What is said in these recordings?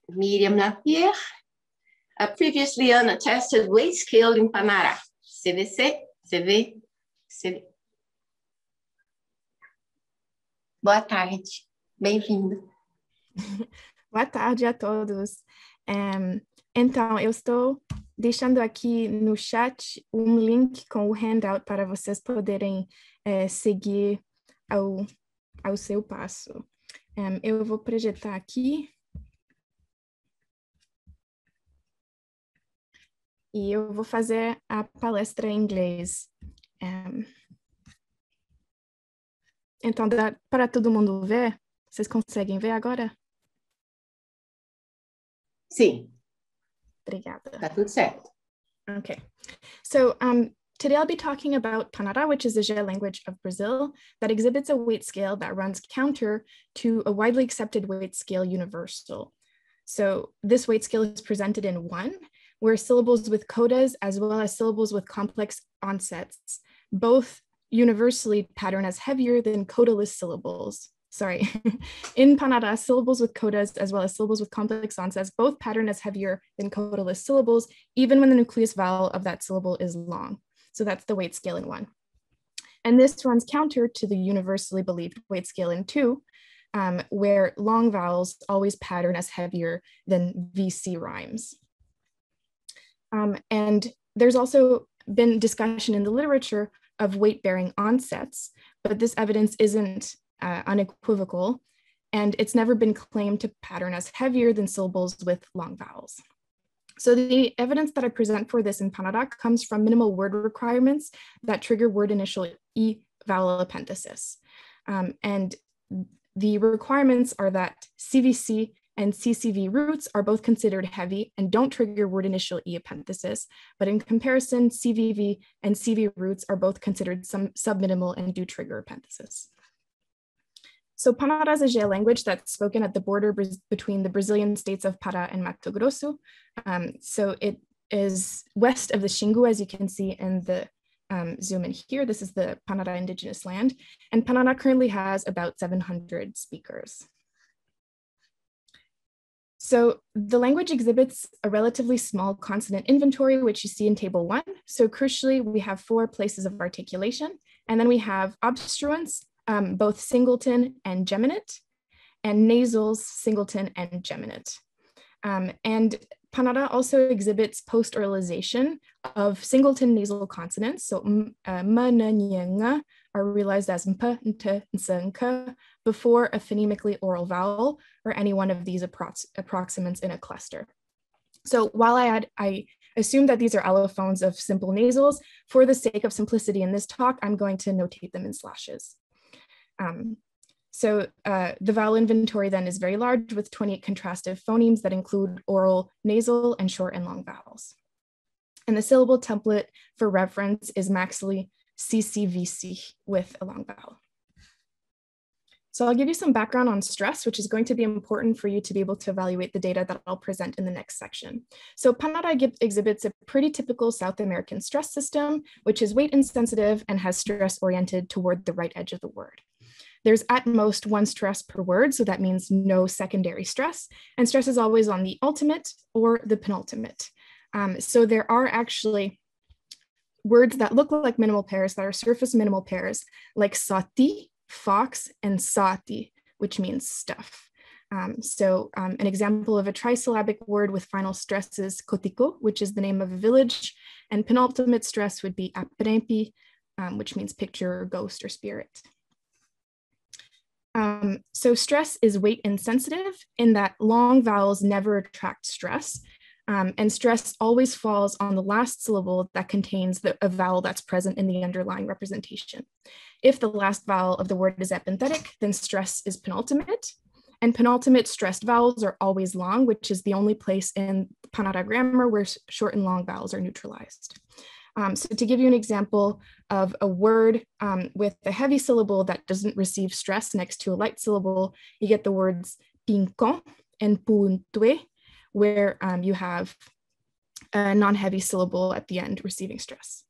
Miriam Lapierre, a previously unattested weight scale in Panãra. CVC CVː. Boa tarde, bem-vindo. Boa tarde a todos. Então, eu estou deixando aqui no chat um link com o handout para vocês poderem seguir ao seu passo. Eu vou projetar aqui. E eu vou fazer a palestra em inglês. Então, dá para todo mundo ver? Vocês conseguem ver agora? Sim. Obrigada. Tá tudo certo. Okay. So today I'll be talking about Panãra, which is the CVE language of Brazil that exhibits a weight scale that runs counter to a widely accepted weight scale universal. So this weight scale is presented in 1, where syllables with codas as well as syllables with complex onsets both universally pattern as heavier than codaless syllables. Sorry, in Panãra, syllables with codas as well as syllables with complex onsets both pattern as heavier than codaless syllables, even when the nucleus vowel of that syllable is long. So that's the weight scale in 1. And this runs counter to the universally believed weight scale in 2, where long vowels always pattern as heavier than VC rhymes. And there's also been discussion in the literature of weight-bearing onsets, but this evidence isn't unequivocal, and it's never been claimed to pattern as heavier than syllables with long vowels. So the evidence that I present for this in Panãra comes from minimal word requirements that trigger word initial E vowel epenthesis. And the requirements are that CVC and CCV roots are both considered heavy and don't trigger word initial E epenthesis, but in comparison, CVV and CV roots are both considered subminimal and do trigger epenthesis. So Panãra is a CVE language that's spoken at the border between the Brazilian states of Pará and Mato Grosso. So it is west of the Xingu, as you can see in the zoom in here. This is the Panãra indigenous land, and Panãra currently has about 700 speakers. So the language exhibits a relatively small consonant inventory, which you see in table 1. So crucially, we have 4 places of articulation, and then we have obstruents, both singleton and geminate, and nasals, singleton and geminate. And Panãra also exhibits post-oralization of singleton nasal consonants. So m, n, n, ng are realized as mp, nt, ns, nk before a phonemically oral vowel or any one of these approximants in a cluster. So while I assume that these are allophones of simple nasals, for the sake of simplicity in this talk, I'm going to notate them in slashes. So the vowel inventory then is very large with 28 contrastive phonemes that include oral, nasal, and short and long vowels. And the syllable template for reference is maxillary CCVC with a long vowel. So I'll give you some background on stress, which is going to be important for you to be able to evaluate the data that I'll present in the next section. So Panãra exhibits a pretty typical South American stress system, which is weight insensitive and has stress oriented toward the right edge of the word. There's at most 1 stress per word, so that means no secondary stress, and stress is always on the ultimate or the penultimate. So there are actually words that look like minimal pairs that are surface minimal pairs, like sati, fox, and sati, which means stuff. An example of a trisyllabic word with final stress is Kotiko, which is the name of a village, and penultimate stress would be aprempi, which means picture, or ghost, or spirit. So stress is weight insensitive in that long vowels never attract stress, and stress always falls on the last syllable that contains a vowel that's present in the underlying representation. If the last vowel of the word is epenthetic, then stress is penultimate, and penultimate stressed vowels are always long, which is the only place in Panãra grammar where short and long vowels are neutralized. So to give you an example of a word with a heavy syllable that doesn't receive stress next to a light syllable, you get the words pincon and puntue, where you have a non-heavy syllable at the end receiving stress.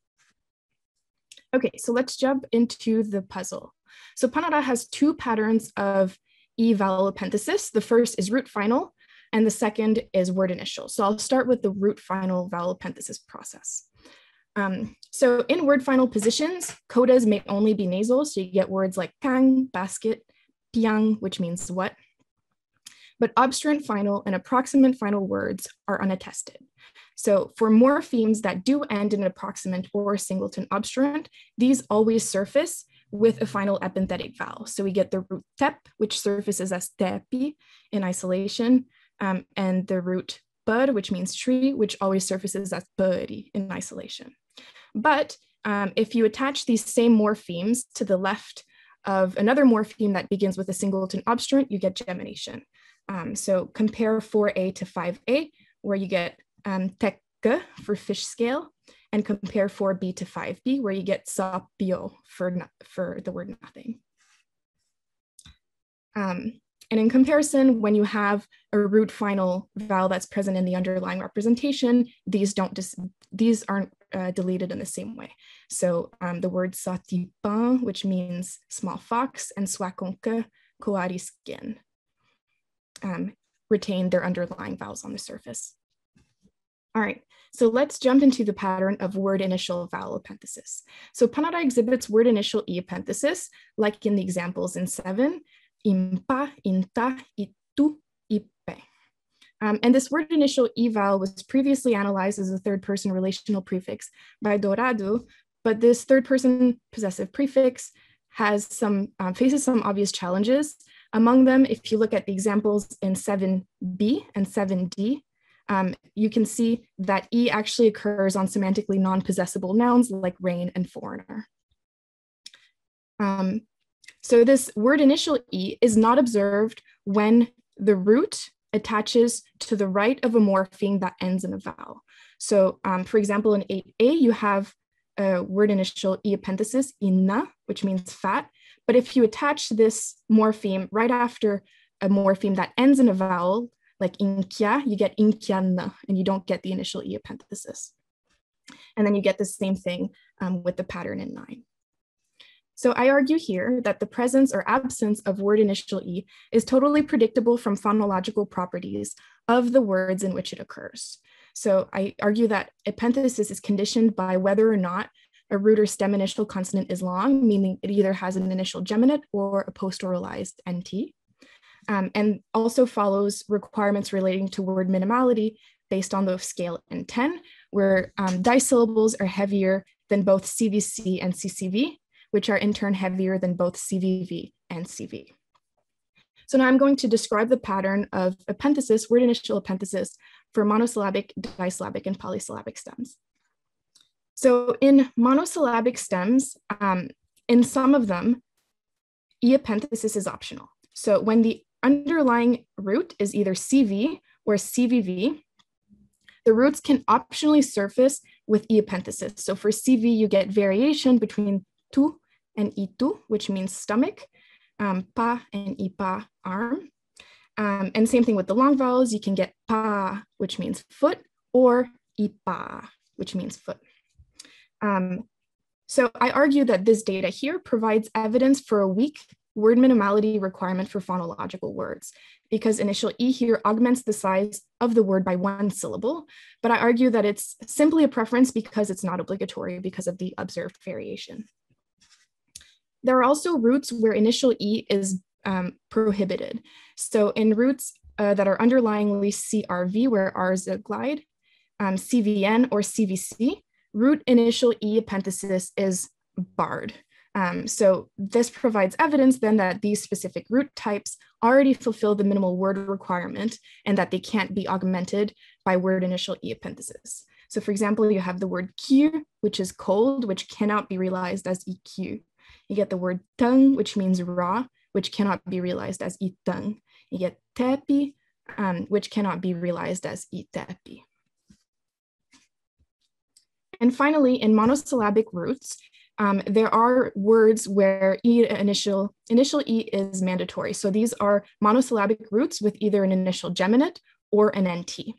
Okay, so let's jump into the puzzle. So Panãra has 2 patterns of E vowel epenthesis. The first is root final, and the second is word initial. So I'll start with the root final vowel epenthesis process. So in word final positions, codas may only be nasal. So you get words like kang, basket, piang, which means what. But obstruent final and approximant final words are unattested. So for morphemes that do end in an approximant or singleton obstruent, these always surface with a final epenthetic vowel. So we get the root tep, which surfaces as tepi in isolation, and the root bud, which means tree, which always surfaces as puri in isolation. But if you attach these same morphemes to the left of another morpheme that begins with a singleton obstruent, you get gemination. So compare 4a to 5a, where you get tekke for fish scale, and compare 4b to 5b, where you get sapio for the word nothing. And in comparison, when you have a root final vowel that's present in the underlying representation, these aren't deleted in the same way. So the word satipan, which means small fox, and swakonke, koari skin, retain their underlying vowels on the surface. All right, so let's jump into the pattern of word initial vowel epenthesis. So Panãra exhibits word initial e epenthesis, like in the examples in 7, impa, inta, itu, ipe. And this word initial e vowel was previously analyzed as a third person relational prefix by Dourado, but this third person possessive prefix has faces some obvious challenges. Among them, if you look at the examples in 7b and 7d, you can see that E actually occurs on semantically non-possessible nouns like rain and foreigner. So this word initial E is not observed when the root attaches to the right of a morpheme that ends in a vowel. So for example, in 8a, you have a word initial E epenthesis, inna, which means fat. But if you attach this morpheme right after a morpheme that ends in a vowel, like inkya, you get inkyanna, and you don't get the initial E epenthesis. And then you get the same thing with the pattern in 9. So I argue here that the presence or absence of word initial E is totally predictable from phonological properties of the words in which it occurs. So I argue that epenthesis is conditioned by whether or not a root or stem initial consonant is long, meaning it either has an initial geminate or a post-oralized NT. And also follows requirements relating to word minimality based on the scale in 10, where disyllables are heavier than both CVC and CCV, which are in turn heavier than both CVV and CV. So now I'm going to describe the pattern of epenthesis, word initial epenthesis, for monosyllabic, disyllabic, and polysyllabic stems. So in monosyllabic stems, in some of them, E epenthesis is optional. So when the underlying root is either CV or CVV, the roots can optionally surface with E epenthesis. So for CV, you get variation between tu and itu, which means stomach, pa and ipa, arm. And same thing with the long vowels, you can get pa, which means foot, or ipa, which means foot. So I argue that this data here provides evidence for a weak word minimality requirement for phonological words, because initial E here augments the size of the word by 1 syllable, but I argue that it's simply a preference because it's not obligatory because of the observed variation. There are also roots where initial E is prohibited. So in roots that are underlyingly CRV, where R is a glide, CVN or CVC, root initial E epenthesis is barred. So this provides evidence then that these specific root types already fulfill the minimal word requirement and that they can't be augmented by word initial E epenthesis. So for example, you have the word Q, which is cold, which cannot be realized as EQ. You get the word tung, which means raw, which cannot be realized as itang. You get tepi, which cannot be realized as itepi. And finally, in monosyllabic roots, there are words where initial E is mandatory. So these are monosyllabic roots with either an initial geminate or an NT.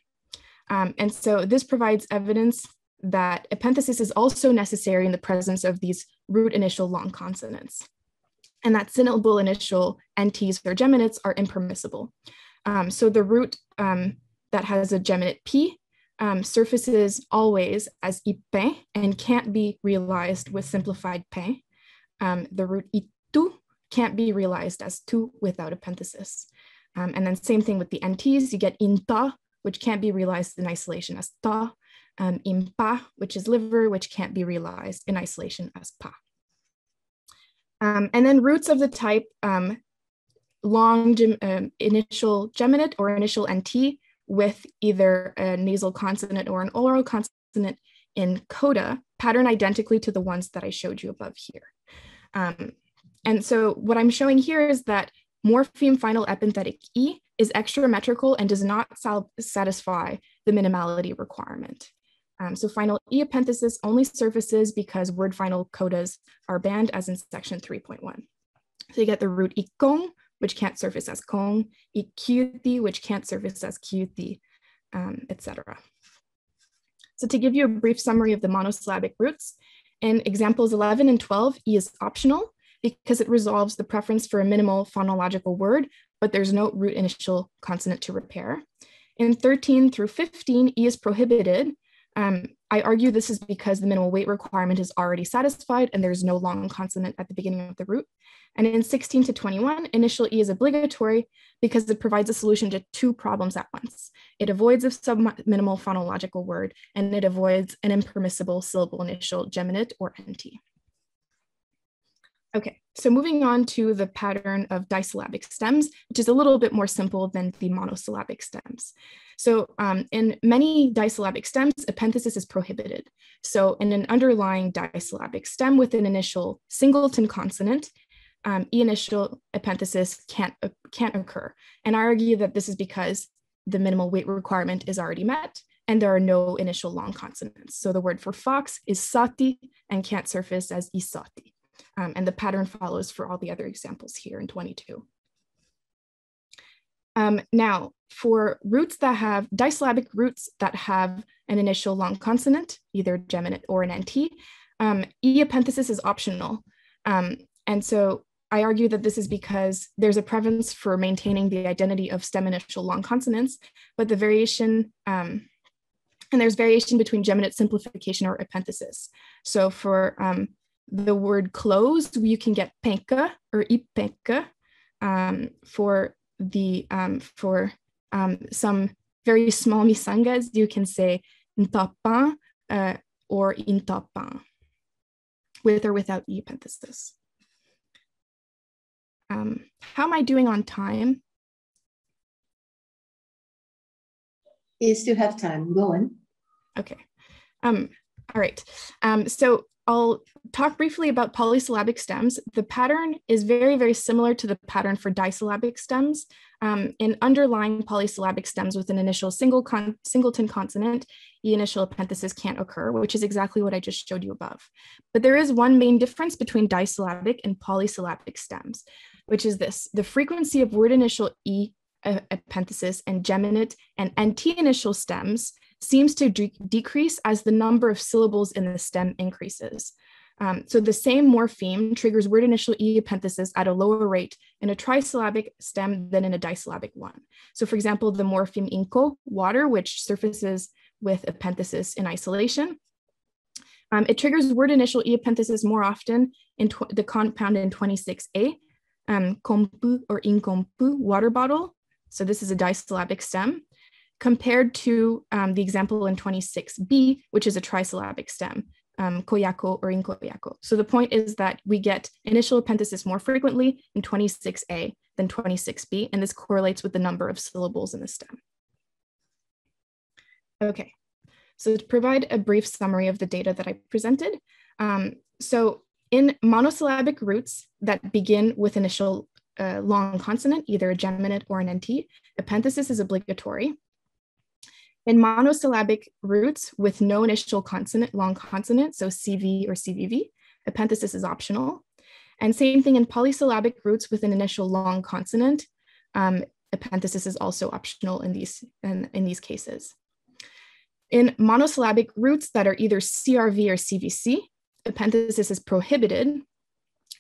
And so this provides evidence that epenthesis is also necessary in the presence of these root initial long consonants, and that syllable initial NTs or geminates are impermissible. So the root that has a geminate P surfaces always as ipé and can't be realized with simplified pe. The root itu can't be realized as tu without epenthesis. And then same thing with the NTs, you get inta, which can't be realized in isolation as ta, impa, which is liver, which can't be realized in isolation as pa. And then roots of the type long initial geminate or initial NT with either a nasal consonant or an oral consonant in coda pattern identically to the ones that I showed you above here. And so what I'm showing here is that morpheme final epenthetic E is extrametrical and does not satisfy the minimality requirement. So final E epenthesis only surfaces because word final codas are banned as in section 3.1. So you get the root ikong, which can't surface as kong, ikyuti, which can't surface as kyuti, etc. So to give you a brief summary of the monosyllabic roots, in examples 11 and 12, E is optional because it resolves the preference for a minimal phonological word, but there's no root initial consonant to repair. In 13 through 15, E is prohibited. I argue this is because the minimal weight requirement is already satisfied and there's no long consonant at the beginning of the root. And in 16 to 21, initial E is obligatory because it provides a solution to two problems at once. It avoids a sub-minimal phonological word and it avoids an impermissible syllable initial geminate or NT. Okay, so moving on to the pattern of disyllabic stems, which is a little bit more simple than the monosyllabic stems. So in many disyllabic stems, epenthesis is prohibited. So in an underlying disyllabic stem with an initial singleton consonant, E initial epenthesis can't occur. And I argue that this is because the minimal weight requirement is already met and there are no initial long consonants. So the word for fox is sati and can't surface as isati. And the pattern follows for all the other examples here in 22. Now, for roots that have disyllabic roots that have an initial long consonant, either geminate or an NT, E epenthesis is optional. And so I argue that this is because there's a preference for maintaining the identity of stem initial long consonants, but the variation, and there's variation between geminate simplification or epenthesis. So for the word closed, you can get penka or ipenka. For some very small misangas, you can say ntapan or intapan, with or without E epenthesis. How am I doing on time? You still have time, go on. Okay, all right. So I'll talk briefly about polysyllabic stems. The pattern is very, very similar to the pattern for disyllabic stems. In underlying polysyllabic stems with an initial singleton consonant, E initial epenthesis can't occur, which is exactly what I just showed you above. But there is one main difference between disyllabic and polysyllabic stems, which is this: the frequency of word initial E epenthesis and geminate and NT initial stems seems to decrease as the number of syllables in the stem increases. So the same morpheme triggers word initial E epenthesis at a lower rate in a trisyllabic stem than in a disyllabic one. So for example, the morpheme inko, water, which surfaces with epenthesis in isolation, it triggers word initial E epenthesis more often in the compound in 26A, kompu or inkompu, water bottle. So this is a disyllabic stem, compared to the example in 26B, which is a trisyllabic stem, koyako or inkoyako. So the point is that we get initial epenthesis more frequently in 26A than 26B, and this correlates with the number of syllables in the stem. Okay, so to provide a brief summary of the data that I presented, so in monosyllabic roots that begin with initial long consonant, either a geminate or an NT, epenthesis is obligatory. In monosyllabic roots with no initial consonant, long consonant, so CV or CVV, epenthesis is optional. And same thing in polysyllabic roots with an initial long consonant, epenthesis is also optional in these cases. In monosyllabic roots that are either CRV or CVC, epenthesis is prohibited.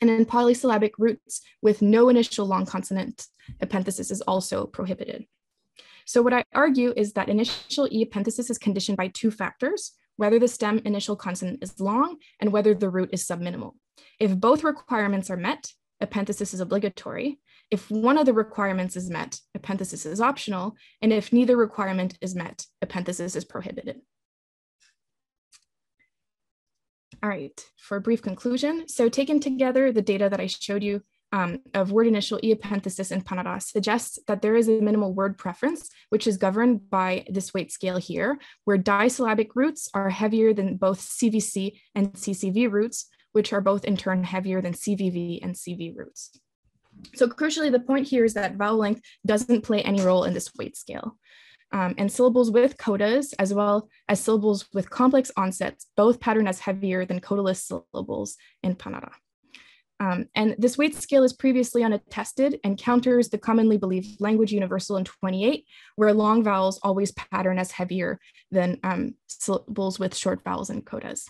And in polysyllabic roots with no initial long consonant, epenthesis is also prohibited. So what I argue is that initial E epenthesis is conditioned by two factors: whether the stem initial consonant is long and whether the root is subminimal. If both requirements are met, epenthesis is obligatory. If one of the requirements is met, epenthesis is optional. And if neither requirement is met, epenthesis is prohibited. All right, for a brief conclusion. So taken together, the data that I showed you of word initial E epenthesis in Panãra suggests that there is a minimal word preference, which is governed by this weight scale here, where disyllabic roots are heavier than both CVC and CCV roots, which are both in turn heavier than CVV and CV roots. So crucially, the point here is that vowel length doesn't play any role in this weight scale. And syllables with codas, as well as syllables with complex onsets, both pattern as heavier than codaless syllables in Panãra. And this weight scale is previously unattested and counters the commonly believed language universal in 28, where long vowels always pattern as heavier than syllables with short vowels and codas.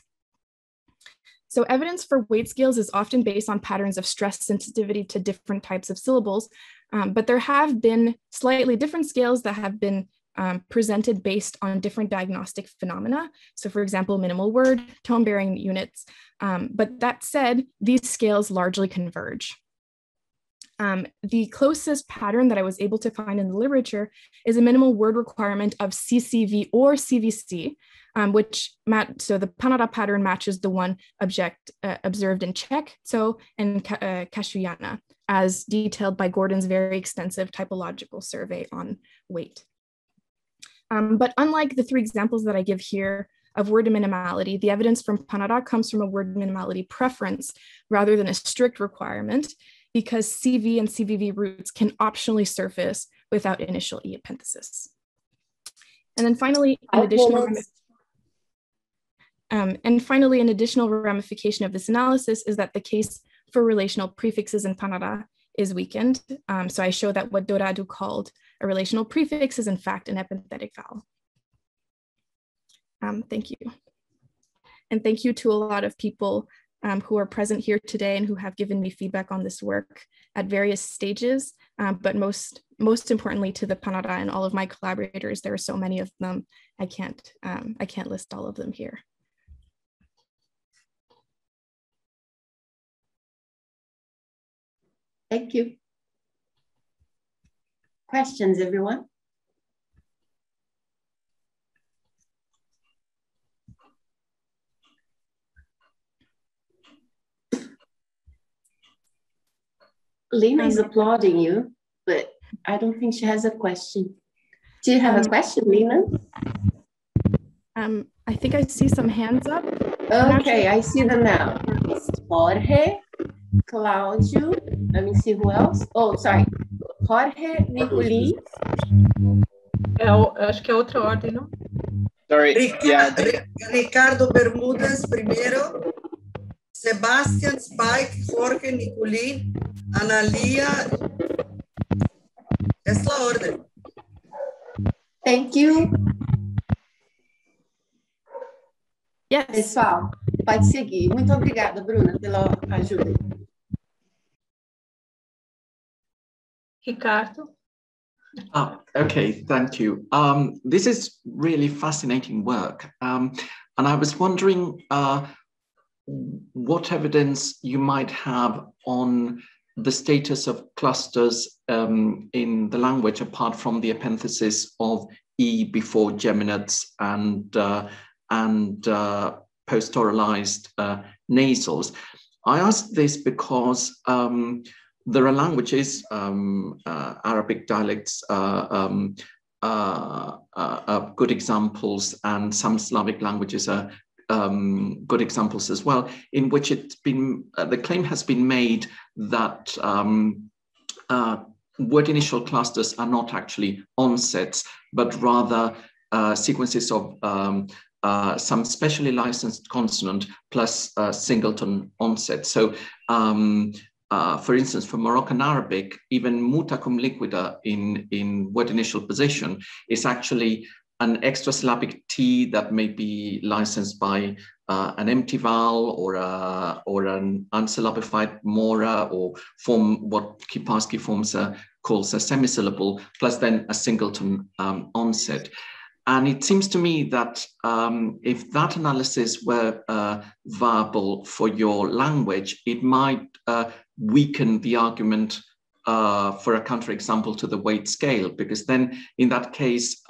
So evidence for weight scales is often based on patterns of stress sensitivity to different types of syllables, but there have been slightly different scales that have been presented based on different diagnostic phenomena. So for example, minimal word, tone-bearing units. But that said, these scales largely converge. The closest pattern that I was able to find in the literature is a minimal word requirement of CCV or CVC, so the Panãra pattern matches the one observed in Czech, so and Kashuyana, as detailed by Gordon's very extensive typological survey on weight. But unlike the three examples that I give here of word minimality, the evidence from Panãra comes from a word minimality preference rather than a strict requirement, because CV and CVV roots can optionally surface without initial E epenthesis. And then finally, an additional ramification of this analysis is that the case for relational prefixes in Panãra is weakened. So I show that what Dourado called a relational prefix is in fact an epenthetic vowel. Thank you. And thank you to a lot of people who are present here today and who have given me feedback on this work at various stages, but most importantly to the Panãra and all of my collaborators. There are so many of them, I can't list all of them here. Thank you. Questions, everyone? Lena is applauding you, but I don't think she has a question. Do you have a question, Lena? I think I see some hands up. Okay, I see them now. Jorge, Cláudio, let me see who else. Oh, sorry. Jorge, Nicolini. Acho que é outra ordem, não? Sorry. Ricardo Bermúdez primeiro, Sebastian, Spike, Jorge, Nicolini, Analia. Essa é a ordem. Thank you. Yes. Pessoal, pode seguir. Muito obrigada, Bruna, pela ajuda. Ricardo. Okay, thank you. This is really fascinating work. And I was wondering what evidence you might have on the status of clusters in the language, apart from the epenthesis of E before geminates and post-oralized nasals. I ask this because there are languages, Arabic dialects are good examples, and some Slavic languages are good examples as well, in which the claim has been made that word initial clusters are not actually onsets, but rather sequences of some specially licensed consonant plus singleton onset. So, for instance, for Moroccan Arabic, even muta cum liquida in word initial position is actually an extrasyllabic T that may be licensed by an empty vowel or an unsyllabified mora, or form what Kiparsky calls a semisyllable, plus then a singleton onset. And it seems to me that if that analysis were viable for your language, it might weaken the argument for a counterexample to the weight scale, because then in that case,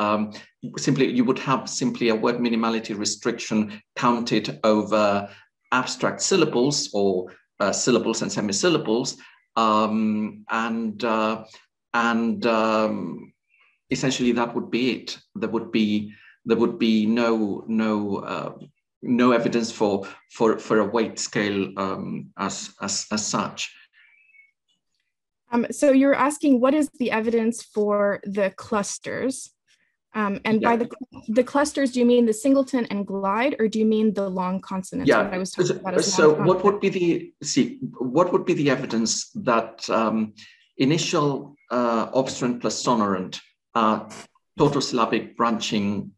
you would have simply a word minimality restriction counted over abstract syllables or syllables and semisyllables, essentially that would be it. There would be no evidence for a weight scale as such. So you're asking, what is the evidence for the clusters? And by the clusters, do you mean the singleton and glide, or do you mean the long consonants? Yeah. What I was talking about so what would be the evidence that initial obstruent plus sonorant tautosyllabic branching,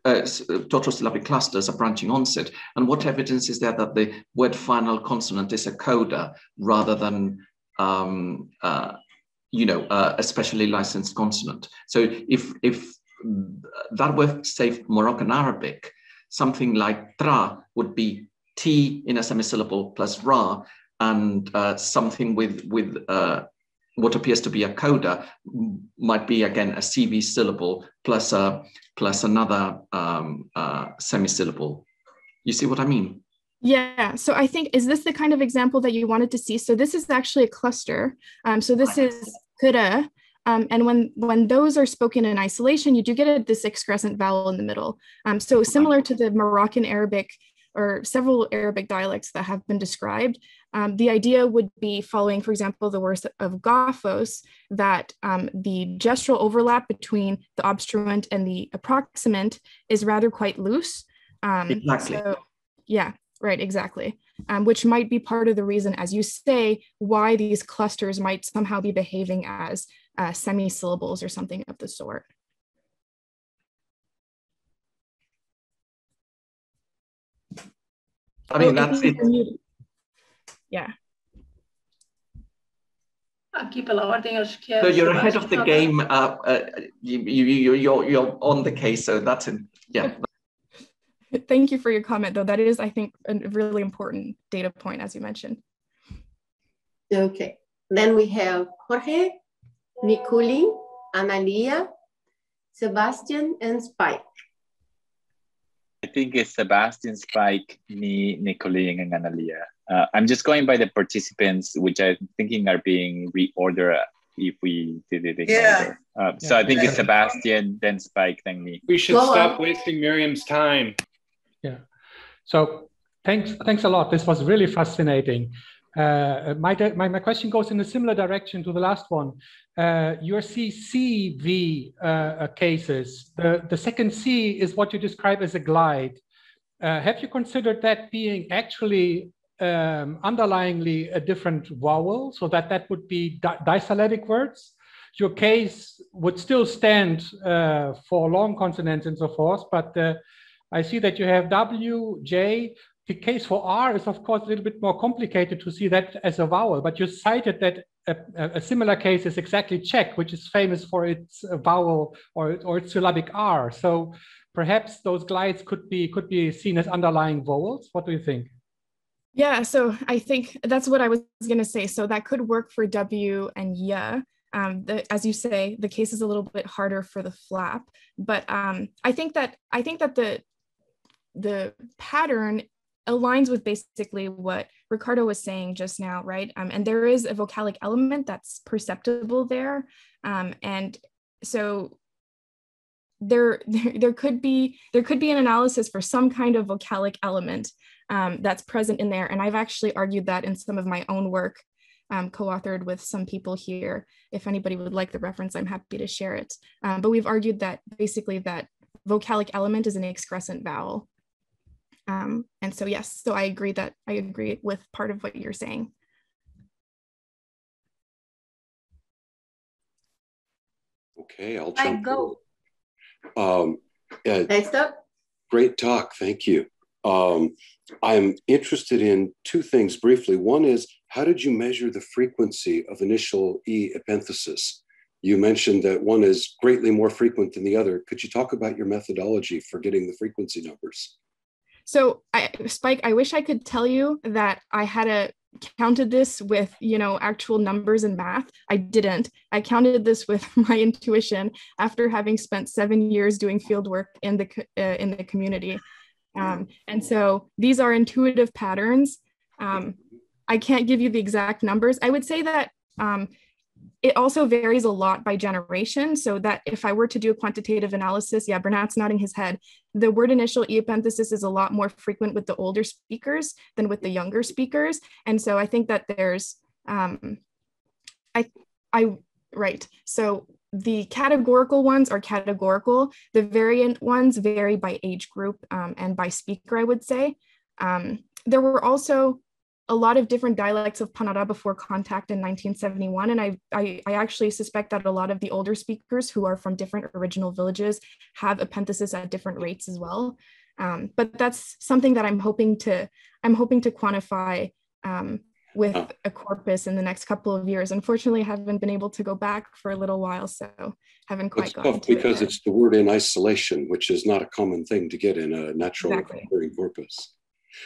tautosyllabic clusters are branching onset, and what evidence is there that the word final consonant is a coda rather than a specially licensed consonant? So if that were, say, Moroccan Arabic, something like tra would be T in a semisyllable plus ra, and something with what appears to be a coda might be, again, a CV syllable plus another semisyllable. You see what I mean? Yeah, so I think, is this the kind of example that you wanted to see? So this is actually a cluster. So this is kura, and when those are spoken in isolation, you do get this excrescent vowel in the middle. So similar to the Moroccan Arabic or several Arabic dialects that have been described, the idea would be, following, for example, the words of Gophos, that the gestural overlap between the obstruent and the approximant is rather quite loose. Exactly. So, yeah. Right, exactly. Which might be part of the reason, as you say, why these clusters might somehow be behaving as semi-syllables or something of the sort. I mean, that's it. Yeah. Aqui pela ordem, acho que So you're ahead of the game. You're on the case, so that's it. Yeah. Thank you for your comment, though. That is, I think, a really important data point, as you mentioned. Okay. Then we have Jorge, Nicolin, Analia, Sebastian, and Spike. I think it's Sebastian, Spike, me, Nicolin, and Analia. I'm just going by the participants, which I'm thinking are being reordered if we did it in order. So I think it's Sebastian, then Spike, then me. We should stop wasting Miriam's time. Yeah. So thanks a lot. This was really fascinating. My question goes in a similar direction to the last one. Your CCV cases, the second C is what you describe as a glide. Have you considered that being actually underlyingly a different vowel, so that would be disyllabic words? Your case would still stand for long consonants and so forth, but I see that you have W, J. The case for R is, of course, a little bit more complicated to see that as a vowel, but you cited that a similar case is exactly Czech, which is famous for its vowel or its syllabic R. So perhaps those glides could be seen as underlying vowels. What do you think? Yeah, so I think that's what I was going to say. So that could work for W and Y. As you say, the case is a little bit harder for the flap, but I think that the pattern aligns with basically what Ricardo was saying just now, right? And there is a vocalic element that's perceptible there, and so there could be an analysis for some kind of vocalic element that's present in there, and I've actually argued that in some of my own work, co-authored with some people here. If anybody would like the reference, I'm happy to share it. But we've argued that basically that vocalic element is an excrescent vowel. And so, yes, so I agree with part of what you're saying. Okay, I'll jump. Go. Next up. Great talk, thank you. I'm interested in two things briefly. One is, how did you measure the frequency of initial E epenthesis? You mentioned that one is greatly more frequent than the other. Could you talk about your methodology for getting the frequency numbers? So Spike, I wish I could tell you that I had counted this with, actual numbers and math. I didn't. I counted this with my intuition after having spent 7 years doing field work in the community. And so these are intuitive patterns. I can't give you the exact numbers. I would say that it also varies a lot by generation, so that if I were to do a quantitative analysis, yeah, Bernat's nodding his head, the word initial E epenthesis is a lot more frequent with the older speakers than with the younger speakers. And so I think that there's, right. So the categorical ones are categorical. The variant ones vary by age group and by speaker, I would say. There were also a lot of different dialects of Panãra before contact in 1971. And I actually suspect that a lot of the older speakers who are from different original villages have epenthesis at different rates as well. But that's something that I'm hoping to quantify with a corpus in the next couple of years. Unfortunately, I haven't been able to go back for a little while, so haven't quite gotten to it because it's the word in isolation, which is not a common thing to get in a natural recurring corpus.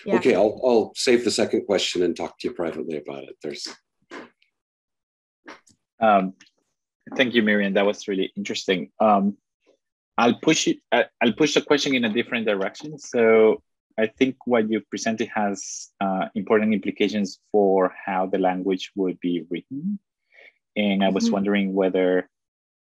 Yeah. Okay, I'll save the second question and talk to you privately about it. Thank you, Miriam. That was really interesting. I'll push the question in a different direction. So I think what you presented has important implications for how the language would be written. And I was wondering whether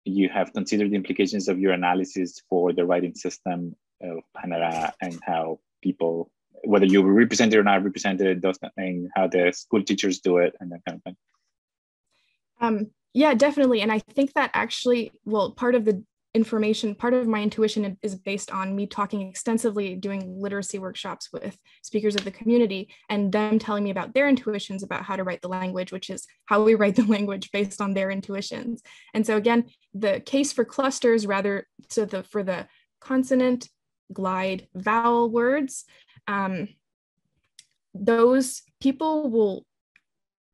you have considered the implications of your analysis for the writing system of Panãra and how people, whether you were represented or not represented, and how the school teachers do it and that kind of thing. Yeah, definitely. And I think that actually, well, part of my intuition is based on me talking extensively, doing literacy workshops with speakers of the community and them telling me about their intuitions about how to write the language, which is how we write the language based on their intuitions. And so again, the case for clusters for the consonant, glide, vowel words, those people will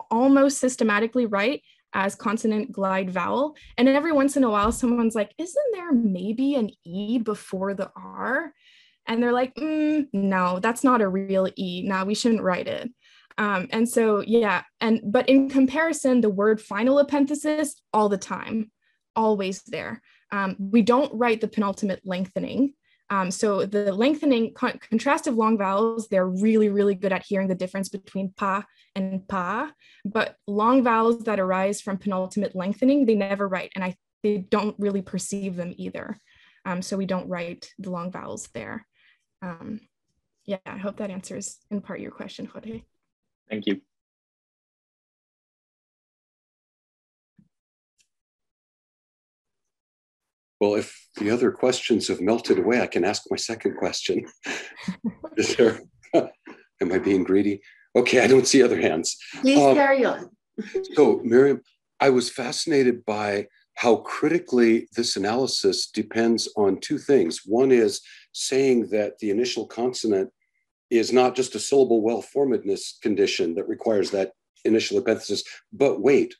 almost systematically write as consonant, glide, vowel. And every once in a while, someone's like, isn't there maybe an E before the R? And they're like, no, that's not a real E. No, we shouldn't write it. And so, yeah, but in comparison, the word final epenthesis all the time, always there. We don't write the penultimate lengthening. So the lengthening contrastive long vowels, they're really, really good at hearing the difference between pa and pa, but long vowels that arise from penultimate lengthening, they never write, and they don't really perceive them either. So we don't write the long vowels there. Yeah, I hope that answers in part your question, Jorge. Thank you. Well, if the other questions have melted away, I can ask my second question. Is there, am I being greedy? Okay, I don't see other hands. Please carry on. So, Miriam, I was fascinated by how critically this analysis depends on two things. One is saying that the initial consonant is not just a syllable well-formedness condition that requires that initial epenthesis, but weight,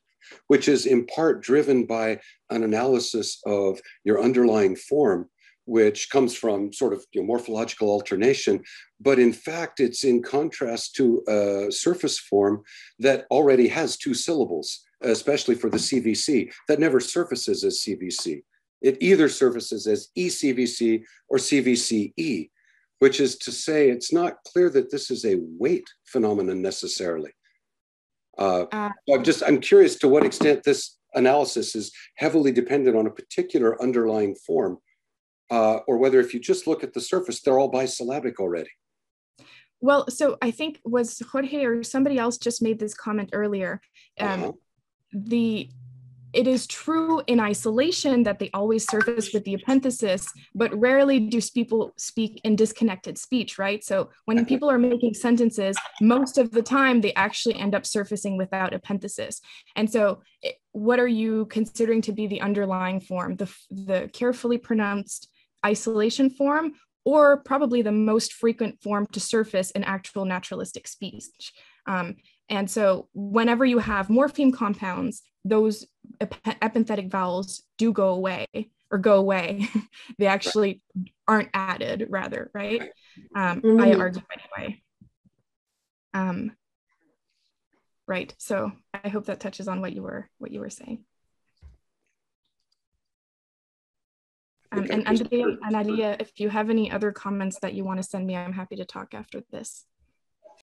which is in part driven by an analysis of your underlying form, which comes from sort of morphological alternation. But in fact, it's in contrast to a surface form that already has two syllables, especially for the CVC, that never surfaces as CVC. It either surfaces as ECVC or CVCE, which is to say it's not clear that this is a weight phenomenon necessarily. I'm curious to what extent this analysis is heavily dependent on a particular underlying form, or whether if you just look at the surface, they're all bisyllabic already. Well, so I think was Jorge or somebody else just made this comment earlier. It is true in isolation that they always surface with the epenthesis, but rarely do people speak in disconnected speech, right? So when people are making sentences, most of the time they actually end up surfacing without epenthesis. And so what are you considering to be the underlying form, the carefully pronounced isolation form or probably the most frequent form to surface in actual naturalistic speech. And so whenever you have morpheme compounds, those epenthetic vowels do go away, or go away. They actually aren't added, rather, right? I argue anyway. Right. So I hope that touches on what you were saying. And Andrea and Alia, if you have any other comments that you want to send me, I'm happy to talk after this.